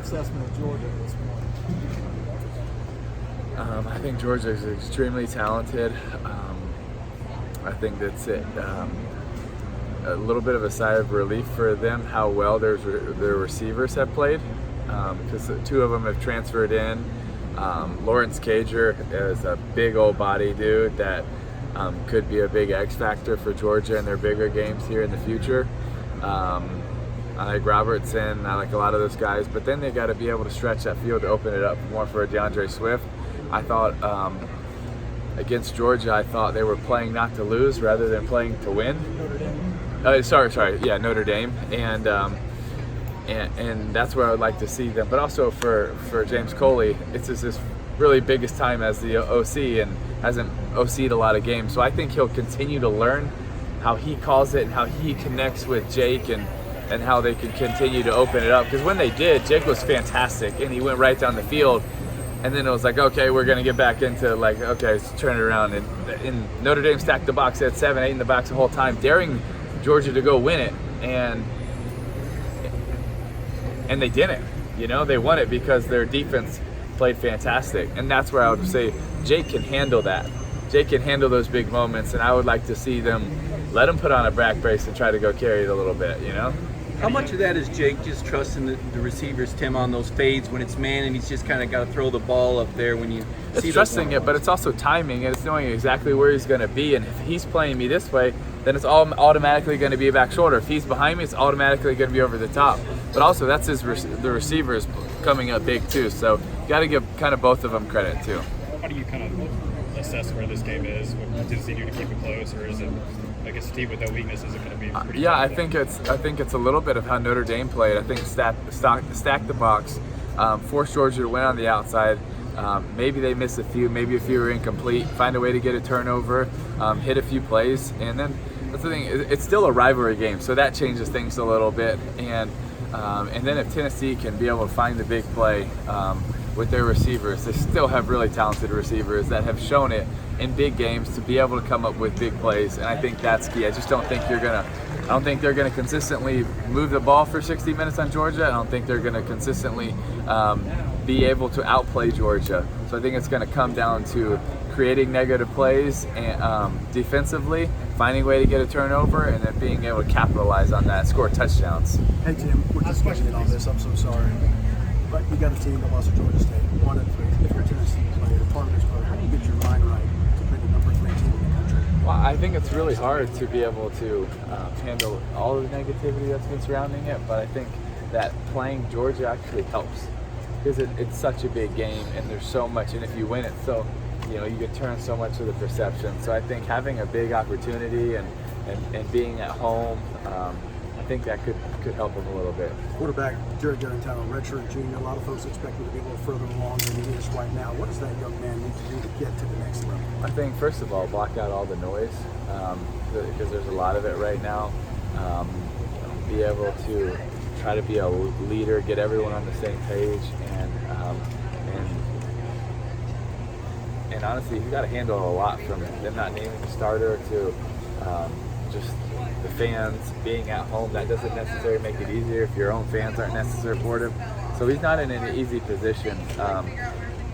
assessment of Georgia at this point? I think Georgia is extremely talented. I think that's it. A little bit of a sigh of relief for them how well their receivers have played, because two of them have transferred in. Lawrence Cager is a big old body dude that could be a big X factor for Georgia in their bigger games here in the future. I like Robertson, I like a lot of those guys, but then they got to be able to stretch that field to open it up more for DeAndre Swift. I thought against Georgia, I thought they were playing not to lose rather than playing to win. Notre Dame, and that's where I would like to see them. But also for James Coley, it's his really biggest time as the OC and hasn't OC'd a lot of games. So I think he'll continue to learn how he calls it and how he connects with Jake and how they can continue to open it up. Because when they did, Jake was fantastic and he went right down the field. And then it was like, okay, we're going to get back into okay, let's turn it around. And Notre Dame stacked the box. They had 7, 8 in the box the whole time, daring Georgia to go win it. And they didn't. They won it because their defense played fantastic. And that's where I would say Jake can handle that. Jake can handle those big moments. And I would like to see them let him put on a back brace and try to go carry it a little bit, How much of that is Jake just trusting the receivers, Tim, on those fades when it's man and he's just kind of got to throw the ball up there when you see it's trusting it, but it's also timing and it's knowing exactly where he's going to be. And if he's playing me this way, then it's all automatically going to be a back shoulder. If he's behind me, it's automatically going to be over the top. But also, that's the receivers coming up big too. So you got to give kind of both of them credit too. How do you kind of assess where this game is? What does Tennessee do to keep it close, or is it? I guess a team with no weakness is it going to be pretty I think it's a little bit of how Notre Dame played. I think stack the box, force Georgia to win on the outside. Maybe they miss a few, maybe a few are incomplete. Find a way to get a turnover, hit a few plays, and then that's the thing. It's still a rivalry game, so that changes things a little bit. And then if Tennessee can be able to find the big play with their receivers, they still have really talented receivers that have shown it in big games to be able to come up with big plays, and I think that's key. I just don't think they're gonna consistently move the ball for 60 minutes on Georgia. I don't think they're gonna consistently be able to outplay Georgia. So I think it's gonna come down to creating negative plays and defensively, finding a way to get a turnover, and then being able to capitalize on that, score touchdowns. Hey Tim, we're just questioning all this. I'm so sorry, but you got a team that lost to Georgia State, 1-3. If you're a Tennessee player, part of this player, how do you get your mind right? Well, I think it's really hard to be able to handle all of the negativity that's been surrounding it, but I think that playing Georgia actually helps because it's such a big game and there's so much, and if you win it, so you can turn so much of the perception. So I think having a big opportunity and being at home, I think that could help them a little bit. Quarterback Jared Garantano, redshirt junior. A lot of folks expect him to be a little further along than he is right now. What does that young man need to do to get to the next level? I think first of all, block out all the noise because there's a lot of it right now. Be able to try to be a leader, get everyone on the same page, and honestly, you got to handle a lot from them not naming the starter to just the fans being at home. That doesn't necessarily make it easier if your own fans aren't necessarily supportive. So he's not in an easy position,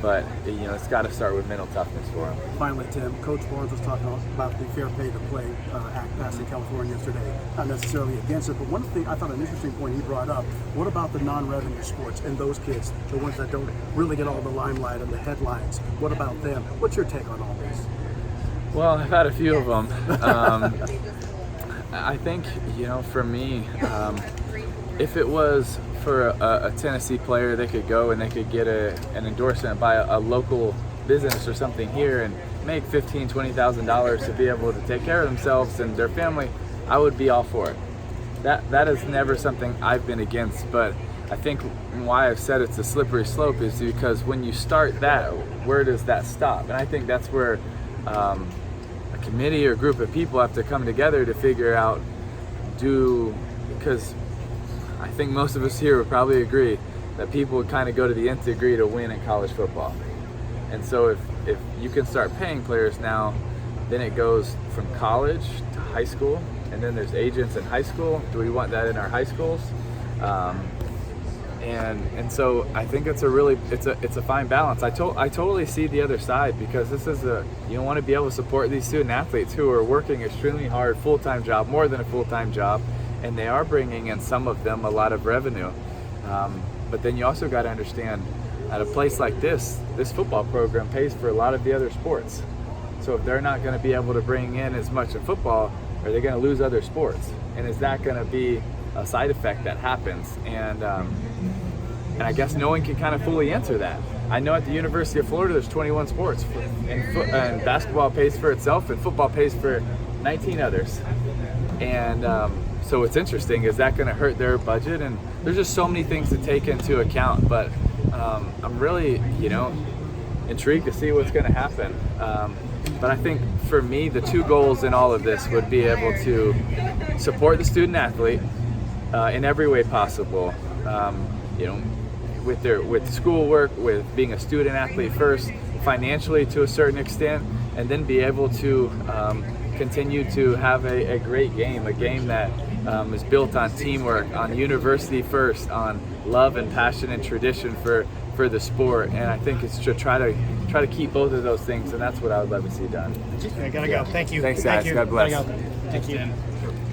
but it's got to start with mental toughness for him. Finally, Tim, Coach Barnes was talking about the Fair Pay to Play Act passed in California yesterday. Not necessarily against it, but one thing I thought an interesting point he brought up. What about the non-revenue sports and those kids, the ones that don't really get all the limelight and the headlines? What about them? What's your take on all this? Well, I've had a few of them. I think, for me, if it was for a Tennessee player, they could go and they could get an endorsement by a local business or something here and make $15,000, $20,000 to be able to take care of themselves and their family, I would be all for it. That is never something I've been against, but I think why I've said it's a slippery slope is because when you start that, where does that stop? And I think that's where a committee or group of people have to come together to figure out because I think most of us here would probably agree that people would kind of go to the nth degree to win in college football. And so if you can start paying players now, then it goes from college to high school, and then there's agents in high school. Do we want that in our high schools? And so I think it's a fine balance. I totally see the other side, because this is you want to be able to support these student athletes who are working extremely hard, full-time job, more than a full-time job, and they are bringing in, some of them, a lot of revenue. But then you also got to understand, at a place like this football program pays for a lot of the other sports. So if they're not going to be able to bring in as much in football, are they going to lose other sports? And is that going to be a side effect that happens? And I guess no one can kind of fully answer that. I know at the University of Florida there's 21 sports, and basketball pays for itself, and football pays for 19 others. And so it's interesting, is that going to hurt their budget? And there's just so many things to take into account. But I'm really, intrigued to see what's going to happen. But I think for me, the two goals in all of this would be able to support the student athlete in every way possible. With schoolwork, with being a student athlete first, financially to a certain extent, and then be able to continue to have a great game, a game that is built on teamwork, on university first, on love and passion and tradition for the sport. And I think it's to try to keep both of those things, and that's what I would love to see done. I gotta go. Thank you. Thanks, Thank guys. you. God bless. Gotta go. Thank you.